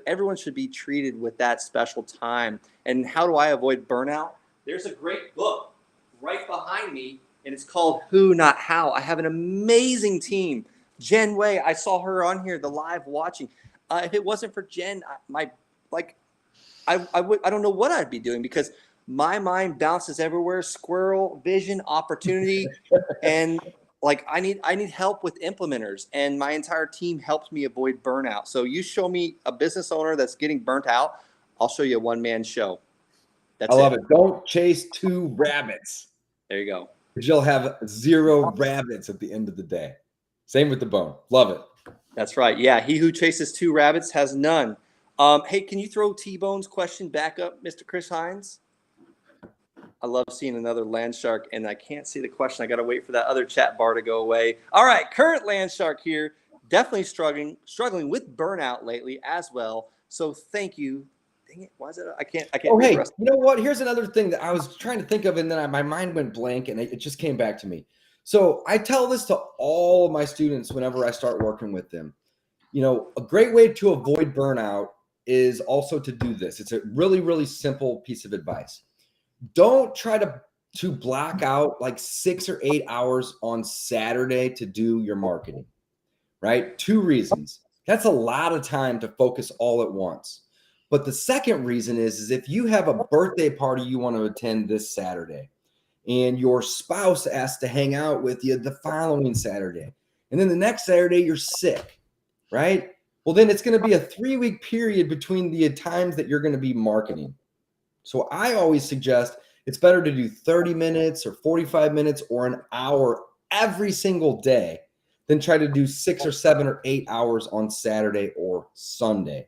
A: everyone should be treated with that special time. And how do I avoid burnout? There's a great book right behind me, and it's called Who, Not How. I have an amazing team. Jen Way, I saw her on here, the live watching. If it wasn't for Jen, I don't know what I'd be doing, because my mind bounces everywhere. Squirrel vision, opportunity, and I need help with implementers, and my entire team helps me avoid burnout. So you show me a business owner that's getting burnt out, I'll show you a one-man show.
C: I love it. Don't chase two rabbits.
A: There you go.
C: Because you'll have 0 rabbits at the end of the day. Same with the bone. Love it.
A: That's right. Yeah, he who chases 2 rabbits has none. Hey, can you throw T-Bone's question back up, Mr. Chris Hines? I love seeing another land shark, and I can't see the question. I got to wait for that other chat bar to go away. All right, current land shark here, definitely struggling with burnout lately as well. So thank you. Dang it, why is it? I can't.
C: Oh, hey, you know what? Here's another thing that I was trying to think of, and then my mind went blank, and it just came back to me. So I tell this to all of my students whenever I start working with them. A great way to avoid burnout is also to do this. It's a really, really simple piece of advice. Don't try to block out 6 or 8 hours on Saturday to do your marketing, right? 2 reasons. That's a lot of time to focus all at once. But the second reason is if you have a birthday party you want to attend this Saturday, and your spouse asks to hang out with you the following Saturday, and then the next Saturday you're sick, right? Well, then it's going to be a 3-week period between the times that you're going to be marketing. So I always suggest it's better to do 30 minutes or 45 minutes or an hour every single day than try to do 6 or 7 or 8 hours on Saturday or Sunday.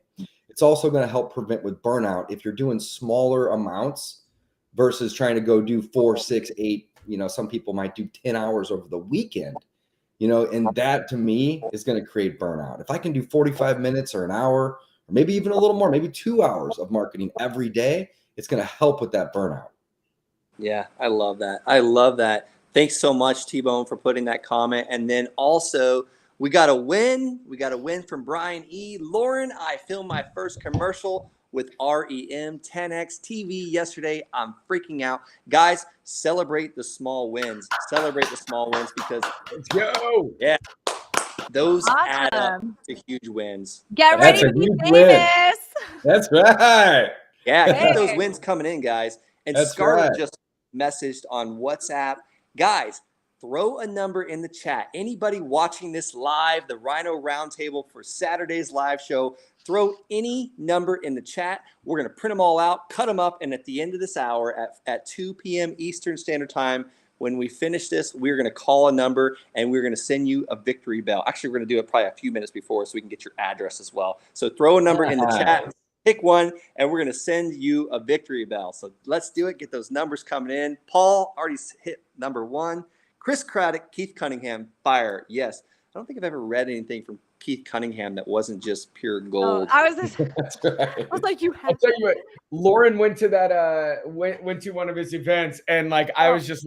C: It's also going to help prevent with burnout if you're doing smaller amounts versus trying to go do 4, 6, 8. Some people might do 10 hours over the weekend, and that to me is going to create burnout. If I can do 45 minutes or an hour, or maybe even a little more, maybe 2 hours of marketing every day, it's going to help with that burnout.
A: Yeah, I love that. I love that. Thanks so much, T-Bone, for putting that comment. And then also, we got a win. We got a win from Brian E. Lauren, I filmed my first commercial with REM 10X TV yesterday. I'm freaking out. Guys, celebrate the small wins. Celebrate the small wins, because
B: Let's go.
A: Yeah, those
D: Awesome.
A: add up to huge wins.
D: Get ready to be famous.
C: That's right.
A: Yeah, keep those wins coming in, guys. And
C: That's
A: Scarlett
C: right.
A: just messaged on WhatsApp. Guys, throw a number in the chat. Anybody watching this live, the Rhino Roundtable for Saturday's live show, throw any number in the chat. We're going to print them all out, cut them up, and at the end of this hour at 2 p.m. Eastern Standard Time, when we finish this, we're going to call a number, and we're going to send you a victory bell. Actually, we're going to do it probably a few minutes before so we can get your address as well. So throw a number in the chat. Pick one, and we're going to send you a victory bell. So let's do it. Get those numbers coming in. Paul already hit number 1. Chris Craddock, Keith Cunningham, fire. Yes. I don't think I've ever read anything from Keith Cunningham that wasn't just pure gold.
D: I was like, you
B: I'll
D: have
B: tell you what, Lauren went to that went to one of his events, and I was just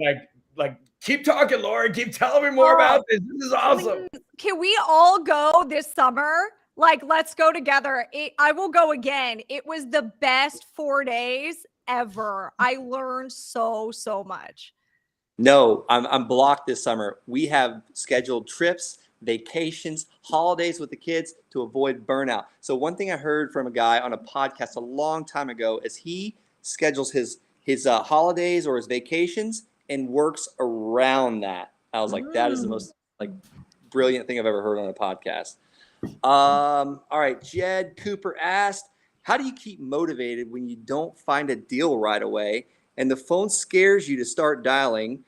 B: like keep talking, Lauren, keep telling me more about this. This is awesome.
D: Can we all go this summer? Let's go together. I will go again. It was the best 4 days ever. I learned so much.
A: No, I'm blocked this summer. We have scheduled trips, vacations, holidays with the kids to avoid burnout. So one thing I heard from a guy on a podcast a long time ago is he schedules his holidays or his vacations and works around that. I was like, that is the most brilliant thing I've ever heard on a podcast. All right, Jed Cooper asked, How do you keep motivated when you don't find a deal right away and the phone scares you to start dialing?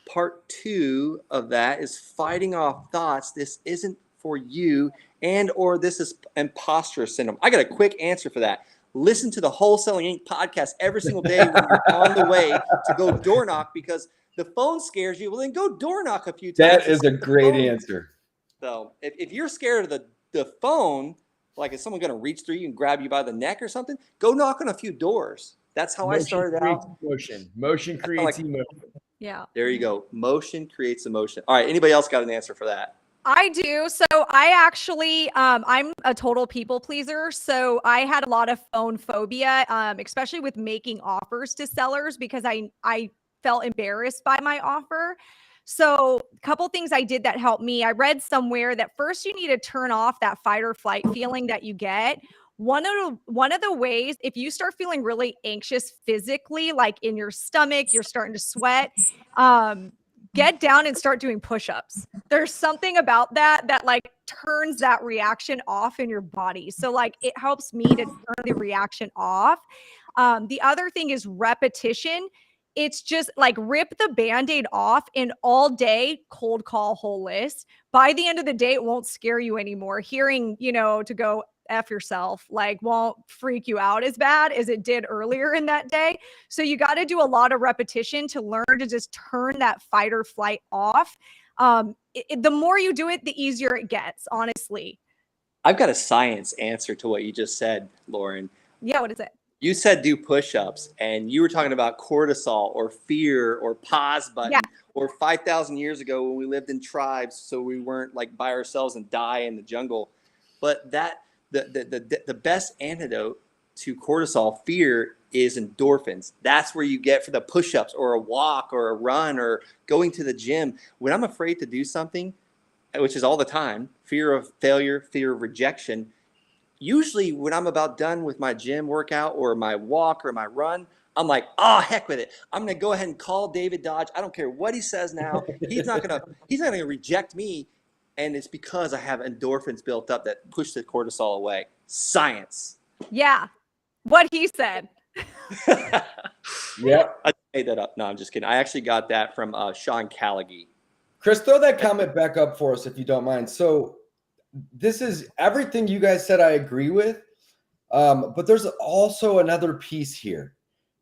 A: Part 2 of that is fighting off thoughts. This isn't for you, and or this is imposter syndrome. I got a quick answer for that. Listen to the Wholesaling Inc. podcast every single day when you're on the way to go door knock, because the phone scares you. Well, then go door knock a few times.
C: That is a great answer.
A: So if you're scared of the phone, like is someone going to reach through you and grab you by the neck or something, go knock on a few doors. That's how I started out.
B: Motion creates emotion.
D: Yeah.
A: There you go. Motion creates emotion. All right. Anybody else got an answer for that?
D: I do. So I actually, I'm a total people pleaser. So I had a lot of phone phobia, especially with making offers to sellers, because I felt embarrassed by my offer. So a couple things I did that helped me. I read somewhere that first you need to turn off that fight or flight feeling that you get. One of the ways, if you start feeling really anxious physically, like in your stomach, you're starting to sweat, get down and start doing push-ups. There's something about that like turns that reaction off in your body. So like it helps me to turn the reaction off. The other thing is repetition. It's just like rip the Band-Aid off and all day cold call whole list. By the end of the day, it won't scare you anymore. Hearing, to go F yourself, like won't freak you out as bad as it did earlier in that day. So you got to do a lot of repetition to learn to just turn that fight or flight off. The more you do it, the easier it gets, honestly.
A: I've got a science answer to what you just said, Lauren.
D: Yeah, what is it?
A: You said do push-ups, and you were talking about cortisol or fear or pause button, or 5,000 years ago when we lived in tribes, so we weren't like by ourselves and die in the jungle. But that the best antidote to cortisol, fear, is endorphins. That's where you get for the push-ups or a walk or a run or going to the gym. When I'm afraid to do something, which is all the time, fear of failure, fear of rejection, usually when I'm about done with my gym workout or my walk or my run, I'm like, oh, heck with it. I'm going to go ahead and call David Dodge. I don't care what he says now. He's not going to reject me. And it's because I have endorphins built up that push the cortisol away. Science.
D: Yeah. What he said.
C: Yeah.
A: I made that up. No, I'm just kidding. I actually got that from Sean Callaghy.
C: Chris, throw that comment back up for us if you don't mind. So this is everything you guys said I agree with. But there's also another piece here.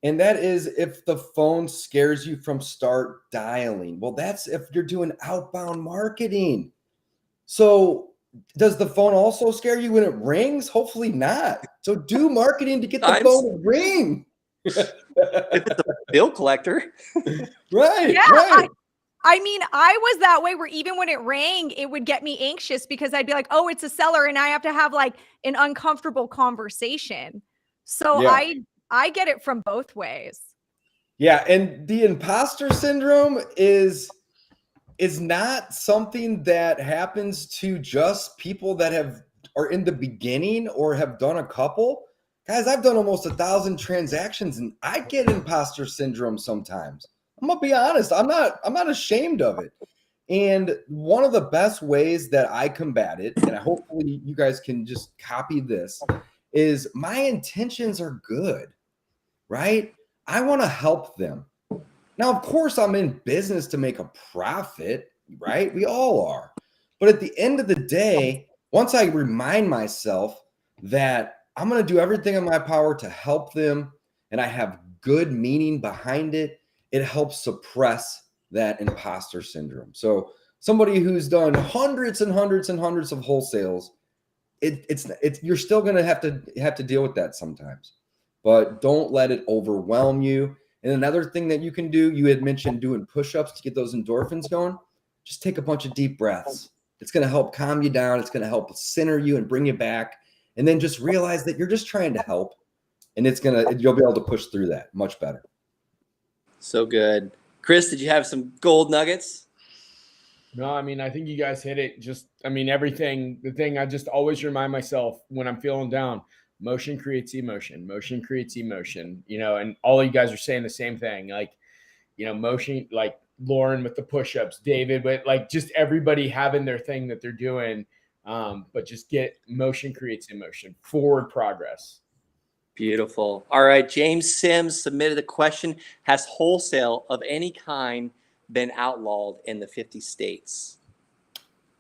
C: And that is if the phone scares you from start dialing. Well, that's if you're doing outbound marketing. So does the phone also scare you when it rings? Hopefully not. So do marketing to get the phone to ring.
A: If it's a bill collector.
C: Right.
D: Yeah.
C: Right.
D: I mean, I was that way where even when it rang, it would get me anxious because I'd be like, oh, it's a seller. And I have to have like an uncomfortable conversation. So
C: Yeah.
D: I get it from both ways.
C: Yeah. And the imposter syndrome is not something that happens to just people that are in the beginning or have done a couple. Guys, I've done almost 1,000 transactions and I get imposter syndrome sometimes. I'm gonna be honest. I'm not ashamed of it. And one of the best ways that I combat it, and hopefully you guys can just copy this, is my intentions are good, right? I want to help them. Now, of course, I'm in business to make a profit, right? We all are. But at the end of the day, once I remind myself that I'm going to do everything in my power to help them and I have good meaning behind it, it helps suppress that imposter syndrome. So somebody who's done hundreds and hundreds and hundreds of wholesales, it's you're still going to have to deal with that sometimes, but don't let it overwhelm you. And another thing that you can do, you had mentioned doing push-ups to get those endorphins going. Just take a bunch of deep breaths. It's going to help calm you down. It's going to help center you and bring you back. And then just realize that you're just trying to help. And you'll be able to push through that much better.
A: So good. Chris, did you have some gold nuggets?
B: No, I mean, I think you guys hit it. Everything, the thing I just always remind myself when I'm feeling down, motion creates emotion, motion creates emotion, and all you guys are saying the same thing. Like, motion, like Lauren with the push-ups, David, but like just everybody having their thing that they're doing. But just get motion creates emotion, forward progress.
A: Beautiful. All right. James Sims submitted a question. Has wholesale of any kind been outlawed in the 50 states?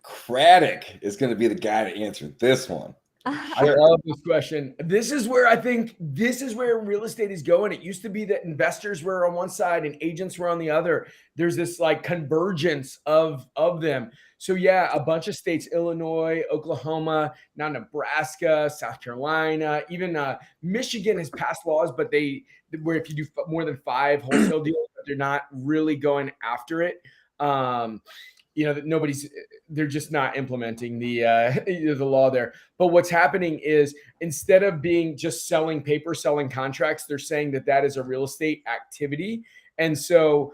C: Craddock is going to be the guy to answer this one.
B: I love this question. This is where real estate is going. It used to be that investors were on one side and agents were on the other. There's this like convergence of them. So yeah, a bunch of states, Illinois, Oklahoma, now Nebraska, South Carolina, even Michigan has passed laws, but where if you do more than 5 wholesale deals, they're not really going after it. They're just not implementing the law there. But what's happening is instead of being just selling paper, selling contracts, they're saying that is a real estate activity. And so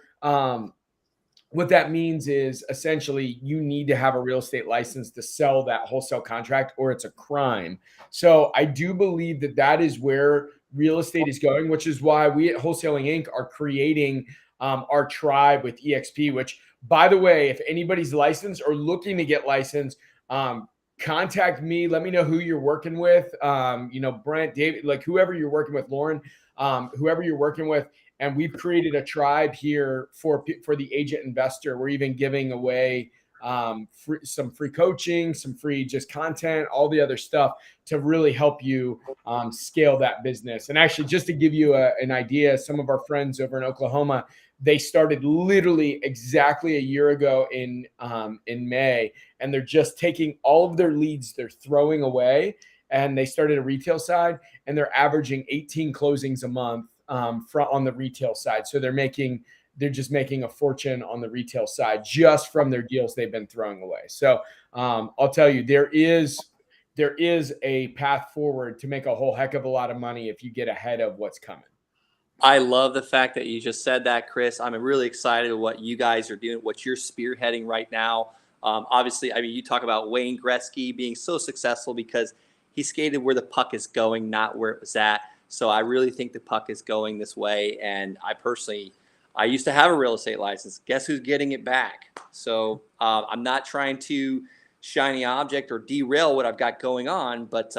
B: what that means is essentially you need to have a real estate license to sell that wholesale contract or it's a crime. So I do believe that is where real estate is going, which is why we at Wholesaling Inc. are creating our tribe with EXP, which, by the way, if anybody's licensed or looking to get licensed, contact me. Let me know who you're working with. Brent, David, like whoever you're working with, Lauren, whoever you're working with. And we've created a tribe here for the agent investor. We're even giving away some free coaching, some free just content, all the other stuff to really help you scale that business. And actually, just to give you an idea, some of our friends over in Oklahoma, they started literally exactly a year ago in May, and they're just taking all of their leads they're throwing away, and they started a retail side, and they're averaging 18 closings a month on the retail side. So they're just making a fortune on the retail side just from their deals they've been throwing away. So I'll tell you, there is a path forward to make a whole heck of a lot of money if you get ahead of what's coming.
A: I love the fact that you just said that, Chris. I'm really excited with what you guys are doing, what you're spearheading right now. Obviously, I mean, you talk about Wayne Gretzky being so successful because he skated where the puck is going, not where it was at. So I really think the puck is going this way. And I used to have a real estate license. Guess who's getting it back? So I'm not trying to shiny object or derail what I've got going on, but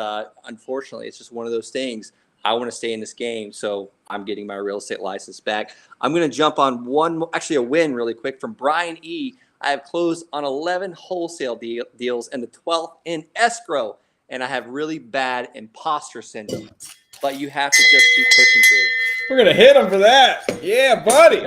A: unfortunately, it's just one of those things. I want to stay in this game, so I'm getting my real estate license back. I'm going to jump on a win really quick from Brian E. I have closed on 11 wholesale deals and the 12th in escrow, and I have really bad imposter syndrome. But you have to just keep pushing through.
C: We're going to hit him for that. Yeah, buddy.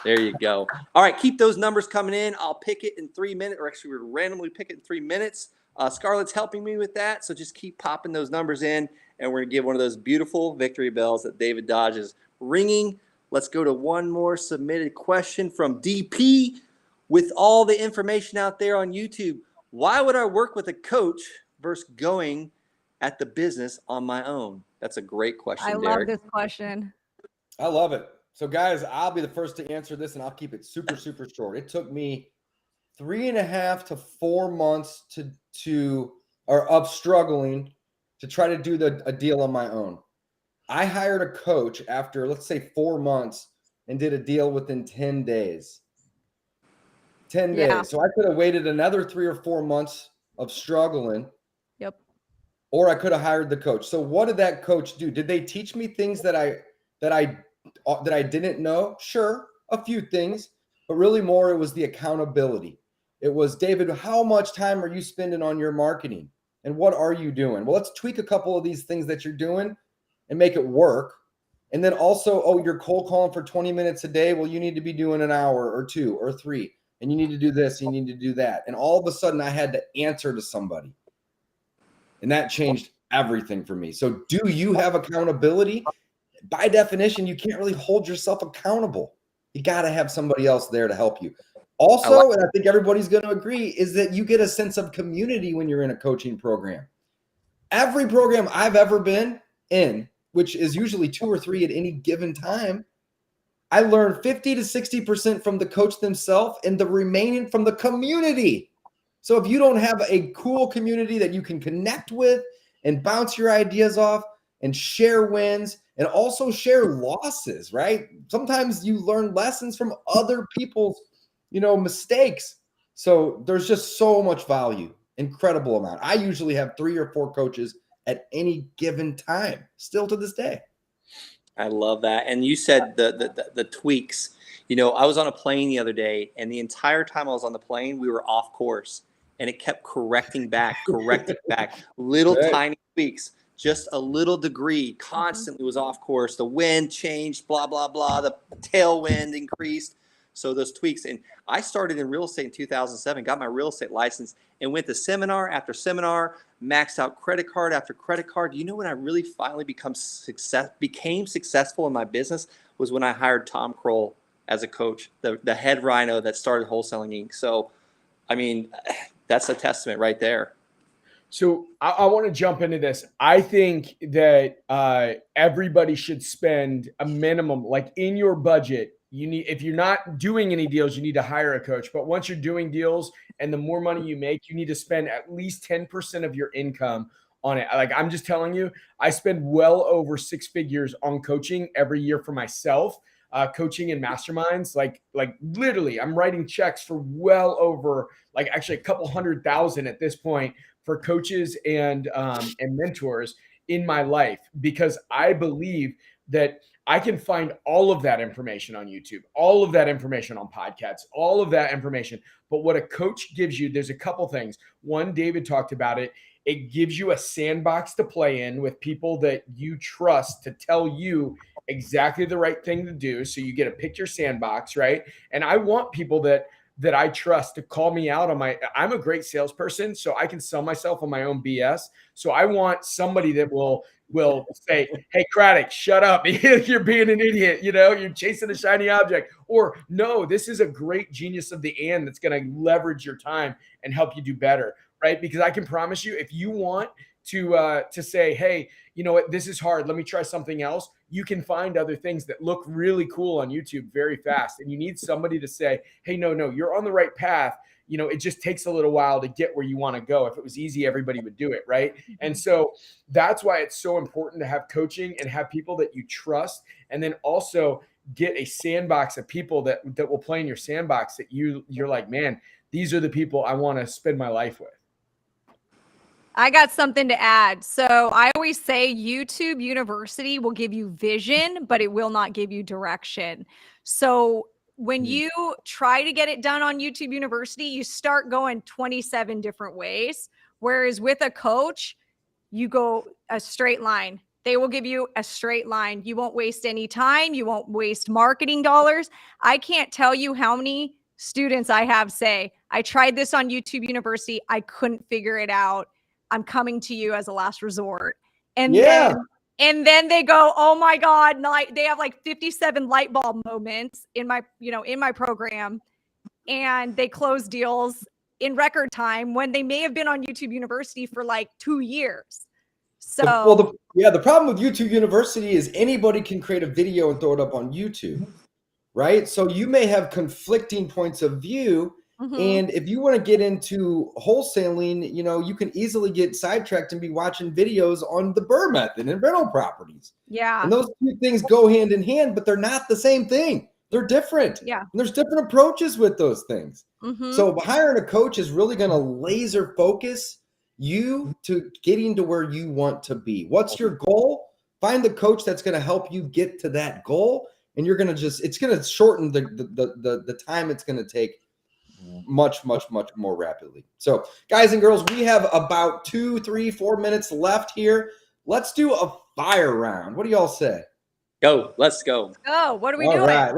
A: There you go. All right, keep those numbers coming in. I'll pick it in 3 minutes, or actually we'll randomly pick it in 3 minutes. Scarlett's helping me with that, so just keep popping those numbers in, and we're going to give one of those beautiful victory bells that David Dodge is ringing. Let's go to one more submitted question from DP. With all the information out there on YouTube, why would I work with a coach versus going at the business on my own? That's a great question,
D: I love this question.
C: I love it. So, guys, I'll be the first to answer this, and I'll keep it super, super short. It took me 3.5 to 4 months of struggling to try to do a deal on my own. I hired a coach after, let's say, 4 months and did a deal within 10 days. 10 days.
D: Yeah.
C: So I could have waited another 3 or 4 months of struggling.
D: Yep.
C: Or I could have hired the coach. So what did that coach do? Did they teach me things that I didn't know? Sure, a few things, but really more it was the accountability. It was, David, how much time are you spending on your marketing? And what are you doing? Well, let's tweak a couple of these things that you're doing and make it work. And then also, you're cold calling for 20 minutes a day. Well, you need to be doing an hour or 2 or 3. And you need to do this, you need to do that. And all of a sudden I had to answer to somebody. And that changed everything for me. So do you have accountability? By definition, you can't really hold yourself accountable. You got to have somebody else there to help you. Also, and I think everybody's going to agree, is that you get a sense of community when you're in a coaching program. Every program I've ever been in, which is usually 2 or 3 at any given time, I learned 50 to 60% from the coach themselves and the remaining from the community. So if you don't have a cool community that you can connect with and bounce your ideas off and share wins and also share losses, right? Sometimes you learn lessons from other people's, mistakes. So there's just so much value, incredible amount. I usually have 3 or 4 coaches at any given time, still to this day.
A: I love that. And you said the tweaks. You know, I was on a plane the other day, and the entire time I was on the plane, we were off course, and it kept correcting back, little
B: Right.
A: tiny tweaks. Just a little degree constantly was off course. The wind changed, blah, blah, blah. The tailwind increased. So those tweaks. And I started in real estate in 2007, got my real estate license, and went to seminar after seminar, maxed out credit card after credit card. You know when I really finally became successful in my business was when I hired Tom Kroll as a coach, the head Rhino that started Wholesaling Inc. So, I mean, that's a testament right there.
B: So I want to jump into this. I think that everybody should spend a minimum, like in your budget, you need, if you're not doing any deals, you need to hire a coach. But once you're doing deals and the more money you make, you need to spend at least 10% of your income on it. Like I'm just telling you, I spend well over 6 figures on coaching every year for myself. Coaching and masterminds, like literally, I'm writing checks for well over, like actually a couple $100,000 at this point for coaches and mentors in my life, because I believe that I can find all of that information on YouTube, all of that information on podcasts, all of that information. But what a coach gives you, there's a couple things. One, David talked about it. It gives you a sandbox to play in with people that you trust to tell you exactly the right thing to do. So you get to pick your sandbox, right? And I want people that I trust to call me out on I'm a great salesperson, so I can sell myself on my own BS. So I want somebody that will say, hey, Craddock, shut up. You're being an idiot. You know, you're chasing a shiny object. Or no, this is a great genius of the and that's going to leverage your time and help you do better. Right? Because I can promise you, if you want to say, hey, you know what, this is hard, let me try something else, you can find other things that look really cool on YouTube very fast. And you need somebody to say, hey, no, you're on the right path. You know, it just takes a little while to get where you want to go. If it was easy, everybody would do it, right? And so that's why it's so important to have coaching and have people that you trust, and then also get a sandbox of people that will play in your sandbox that you're like, man, these are the people I want to spend my life with.
D: I got something to add. So I always say YouTube University will give you vision, but it will not give you direction. So when you try to get it done on YouTube University, you start going 27 different ways. Whereas with a coach, you go a straight line. They will give you a straight line. You won't waste any time. You won't waste marketing dollars. I can't tell you how many students I have say, I tried this on YouTube University. I couldn't figure it out. I'm coming to you as a last resort. And then they go, oh my God, they have like 57 light bulb moments in my program, and they close deals in record time when they may have been on YouTube University for like 2 years. So
C: the problem with YouTube University is anybody can create a video and throw it up on YouTube, right? So you may have conflicting points of view. And if you want to get into wholesaling, you know, you can easily get sidetracked and be watching videos on the Brrrr Method and rental properties.
D: Yeah.
C: And those two things go hand in hand, but they're not the same thing. They're different.
D: Yeah.
C: And there's different approaches with those things. So hiring a coach is really going to laser focus you to getting to where you want to be. What's your goal? Find the coach that's going to help you get to that goal. And you're going to it's going to shorten the time it's going to take much more rapidly. So guys and girls, we have about 2, 3, 4 minutes left here. Let's do a fire round. What do y'all say?
A: Let's go.
D: Oh, what are we doing?
C: All right,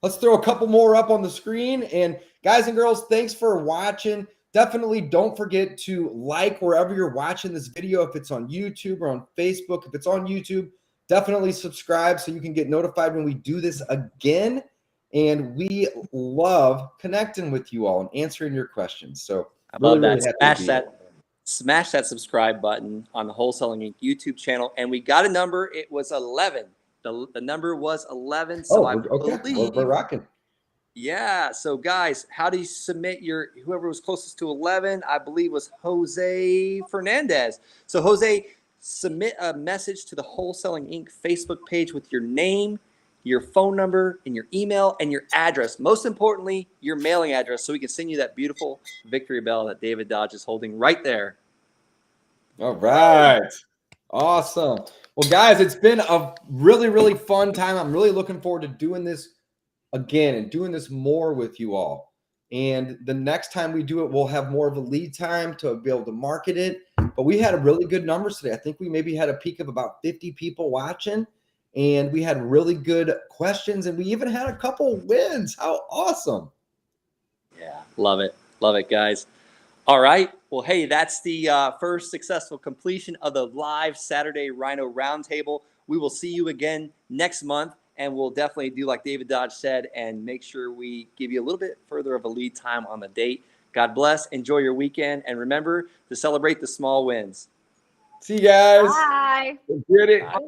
C: let's throw a couple more up on the screen. And guys and girls, thanks for watching. Definitely don't forget to like wherever you're watching this video. If it's on YouTube or on Facebook, if it's on YouTube, definitely subscribe so you can get notified when we do this again. And we love connecting with you all and answering your questions. So
A: I love that. Smash that subscribe button on the Wholesaling Inc. YouTube channel. And we got a number. It was 11. The number was 11. So I believe
C: we're rocking.
A: Yeah. So guys, how do you submit whoever was closest to 11? I believe was Jose Fernandez. So Jose, submit a message to the Wholesaling Inc. Facebook page with your name, your phone number, and your email, and your address. Most importantly, your mailing address, so we can send you that beautiful victory bell that David Dodge is holding right there.
C: All right. Awesome. Well, guys, it's been a really, really fun time. I'm really looking forward to doing this again and doing this more with you all. And the next time we do it, we'll have more of a lead time to be able to market it. But we had really good numbers today. I think we maybe had a peak of about 50 people watching, and we had really good questions, and we even had a couple wins. How awesome.
A: Yeah, love it. Love it, guys. All right. Well, hey, that's the first successful completion of the live Saturday Rhino Roundtable. We will see you again next month, and we'll definitely do like David Dodge said and make sure we give you a little bit further of a lead time on the date. God bless. Enjoy your weekend, and remember to celebrate the small wins.
C: See you guys.
D: Bye.
B: Get it.
A: Bye.